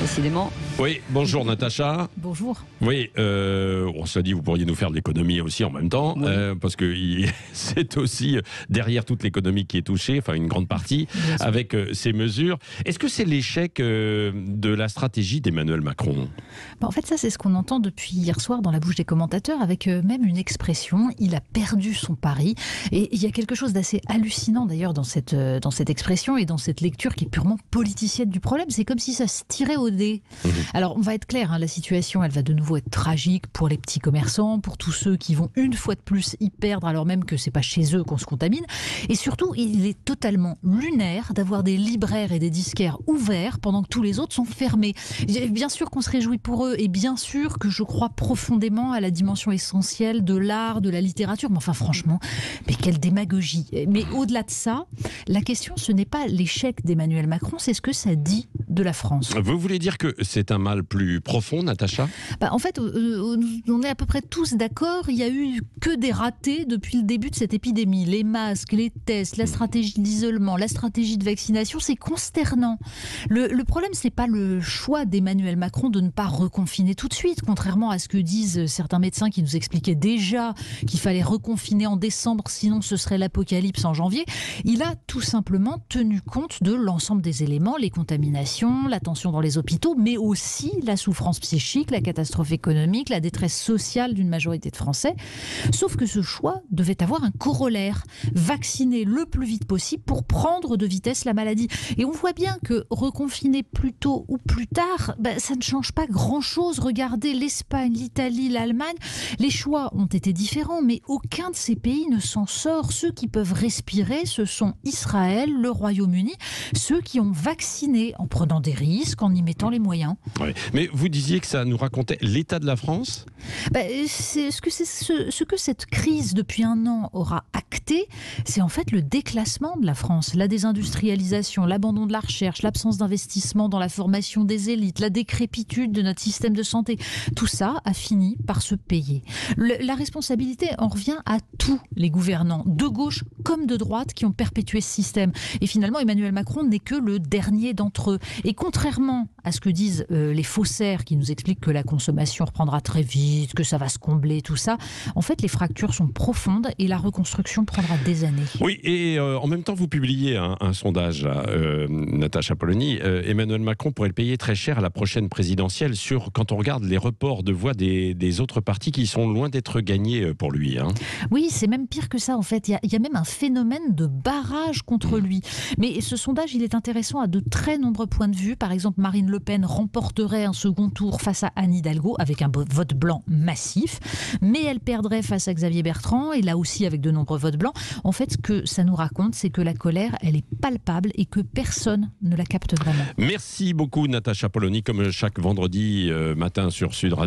Décidément. Oui, bonjour Natacha. Bonjour. Oui, on se dit, vous pourriez nous faire de l'économie aussi en même temps, Oui. parce que c'est aussi derrière toute l'économie qui est touchée, enfin une grande partie, avec ces mesures. Est-ce que c'est l'échec de la stratégie d'Emmanuel Macron ? En fait, ça, c'est ce qu'on entend depuis hier soir dans la bouche des commentateurs, avec même une expression, il a perdu son pari. Et il y a quelque chose d'assez hallucinant d'ailleurs dans cette expression et dans cette lecture qui est purement politicienne du problème. C'est comme si ça se tirait au dé. Alors, on va être clair, la situation, elle va de nouveau être tragique pour les petits commerçants, pour tous ceux qui vont une fois de plus y perdre, alors même que c'est pas chez eux qu'on se contamine. Et surtout, il est totalement lunaire d'avoir des libraires et des disquaires ouverts pendant que tous les autres sont fermés. Bien sûr qu'on se réjouit pour eux, et bien sûr que je crois profondément à la dimension essentielle de l'art, de la littérature. Mais enfin, franchement, mais quelle démagogie. Mais au-delà de ça, la question, ce n'est pas l'échec d'Emmanuel Macron, c'est ce que ça dit de la France. Vous voulez dire que c'est un mal plus profond, Natacha ? En fait, on est à peu près tous d'accord. Il n'y a eu que des ratés depuis le début de cette épidémie. Les masques, les tests, la stratégie d'isolement, la stratégie de vaccination, c'est consternant. Le problème, ce n'est pas le choix d'Emmanuel Macron de ne pas reconfiner tout de suite, contrairement à ce que disent certains médecins qui nous expliquaient déjà qu'il fallait reconfiner en décembre, sinon ce serait l'apocalypse en janvier. Il a tout simplement tenu compte de l'ensemble des éléments, les contaminations, la tension dans les hôpitaux, mais aussi la souffrance psychique, la catastrophe économique, la détresse sociale d'une majorité de Français. Sauf que ce choix devait avoir un corollaire, vacciner le plus vite possible pour prendre de vitesse la maladie. Et on voit bien que reconfiner plus tôt ou plus tard, ça ne change pas grand-chose. Regardez l'Espagne, l'Italie, l'Allemagne. Les choix ont été différents, mais aucun de ces pays ne s'en sort. Ceux qui peuvent respirer, ce sont Israël, le Royaume-Uni, ceux qui ont vacciné en prenant des risques, en y mettant les moyens. Oui. Mais vous disiez que ça nous racontait l'état de la France ? C'est ce que cette crise depuis un an aura acté, c'est en fait le déclassement de la France, la désindustrialisation, l'abandon de la recherche, l'absence d'investissement dans la formation des élites, la décrépitude de notre système de santé. Tout ça a fini par se payer. La responsabilité en revient à tous les gouvernants, de gauche comme de droite, qui ont perpétué ce système. Et finalement, Emmanuel Macron n'est que le dernier d'entre eux. Et contrairement à ce que disent les faussaires qui nous expliquent que la consommation reprendra très vite, que ça va se combler, tout ça, en fait, les fractures sont profondes et la reconstruction prendra des années. Oui, et en même temps, vous publiez un sondage, Natacha Polony. Emmanuel Macron pourrait le payer très cher à la prochaine présidentielle quand on regarde les reports de voix des autres partis qui sont loin d'être gagnés pour lui. Oui, c'est même pire que ça, en fait. Il y a même un phénomène de barrage contre lui. Mais ce sondage, il est intéressant à de très nombreux points de vue. Par exemple, Marine Le Pen remporterait un second tour face à Anne Hidalgo avec un vote blanc massif, mais elle perdrait face à Xavier Bertrand, et là aussi avec de nombreux votes blancs. En fait, ce que ça nous raconte, c'est que la colère, elle est palpable et que personne ne la capte vraiment. Merci beaucoup, Natacha Polony, comme chaque vendredi matin sur Sud Radio.